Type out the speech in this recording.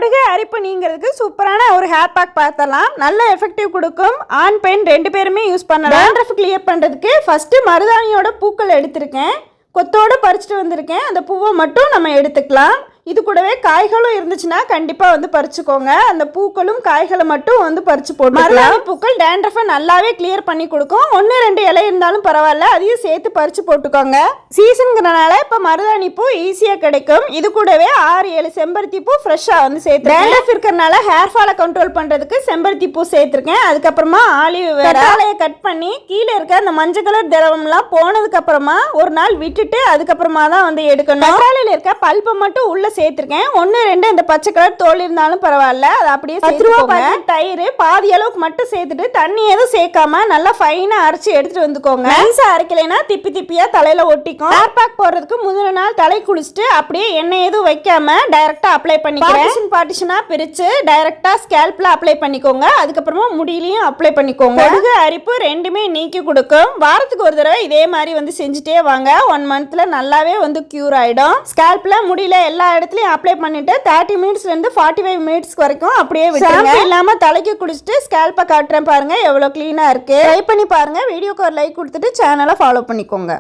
பொடுகு அரிப்பு நீங்கிறதுக்கு சூப்பரான ஒரு ஹேர் பேக் பார்த்தலாம். நல்ல எஃபெக்டிவ் கொடுக்கும். ஆண் பெண் ரெண்டு பேருமே யூஸ் பண்ணலாம். டேண்ட்ரஃப் கிளியர் பண்ணுறதுக்கு ஃபஸ்ட்டு மருதாணியோட பூக்கள் எடுத்திருக்கேன். கொத்தோடு பறிச்சுட்டு வந்திருக்கேன். அந்த பூவை மட்டும் நம்ம எடுத்துக்கலாம். இது கூடவே காய்களும் இருந்துச்சுன்னா கண்டிப்பாக வந்து பறிச்சுக்கோங்க. அந்த பூக்களும் காய்களை மட்டும் வந்து பறிச்சு போட்டு மருதாணி பூக்கள் டேண்ட்ரஃபை நல்லாவே கிளியர் பண்ணி கொடுக்கும். 1-2 இலை இருந்தாலும் பரவாயில்ல, அதையும் சேர்த்து பறிச்சு போட்டுக்கோங்க. சீசனுங்கிறனால இப்போ மருதாணி பூ ஈஸியாக கிடைக்கும். இது கூடவே 6-7 செம்பருத்தி பூ ஃப்ரெஷ்ஷாக வந்து சேர்த்து டேண்ட்ரஃப் இருக்கிறனால ஹேர் ஃபாலை கண்ட்ரோல் பண்ணுறதுக்கு செம்பருத்தி பூ சேர்த்துருக்கேன். அதுக்கப்புறமா ஆலிவ் வேலையை கட் பண்ணி கீழே இருக்க அந்த மஞ்சள் கலர் திரவம்லாம் போனதுக்கு அப்புறமா ஒரு நாள் விட்டுட்டு அதுக்கப்புறமா தான் வந்து எடுக்கணும். கற்றாழையில் இருக்க பல்பை மட்டும் உள்ள சேர்த்திருக்கேன். 1-2 இந்த பச்சை கலர் தோல் இருந்தாலும் பரவாயில்ல, அது அப்படியே 10 ரூபா தயிர் பாதி அளவுக்கு மட்டும் சேர்த்துட்டு தண்ணி எதுவும் சேர்க்காம நல்லா ஃபைனா அரைச்சி எடுத்துட்டு வந்துக்கோங்க. நைஸா அரைக்கலைன்னா திப்பி திப்பியா தலையில ஒட்டிக்கும். ஹேர் பேக் போடுறதுக்கு முதல் நாள் தலை குளிச்சுட்டு அப்படியே எண்ணெய் எதுவும் வைக்காம டைரக்டா அப்ளை பண்ணிக்கிறேன். பார்ட்டிஷனா பிரிச்சு டைரக்டா ஸ்கேல்ப்ல அப்ளை பண்ணிக்கோங்க. அதுக்கப்புறமா முடியிலையும் அப்ளை பண்ணிக்கோங்க. பொடுகு அரிப்பு ரெண்டுமே நீக்கி கொடுக்கும். வாரத்துக்கு ஒரு தடவை இதே மாதிரி வந்து செஞ்சுட்டே வாங்க. 1 மந்த்ல நல்லாவே வந்து கியூர் ஆயிடும். ஸ்கேல்ப்ல முடியல எல்லா இடத்துலயும் அப்ளை பண்ணிட்டு 30 மினிட்ஸ்ல இருந்து 45 மினிட்ஸ் வரைக்கும் அப்படியே விட்டுருங்க. இல்லாம தலைக்கு குளிச்சுட்டு ஸ்கேல்பை காட்டுறேன் பாருங்க எவ்வளவு கிளீனா இருக்கு. ட்ரை பண்ணி பாருங்க. வீடியோக்கு ஒரு லைக் கொடுத்துட்டு சேனலை ஃபாலோ பண்ணிக்கோங்க.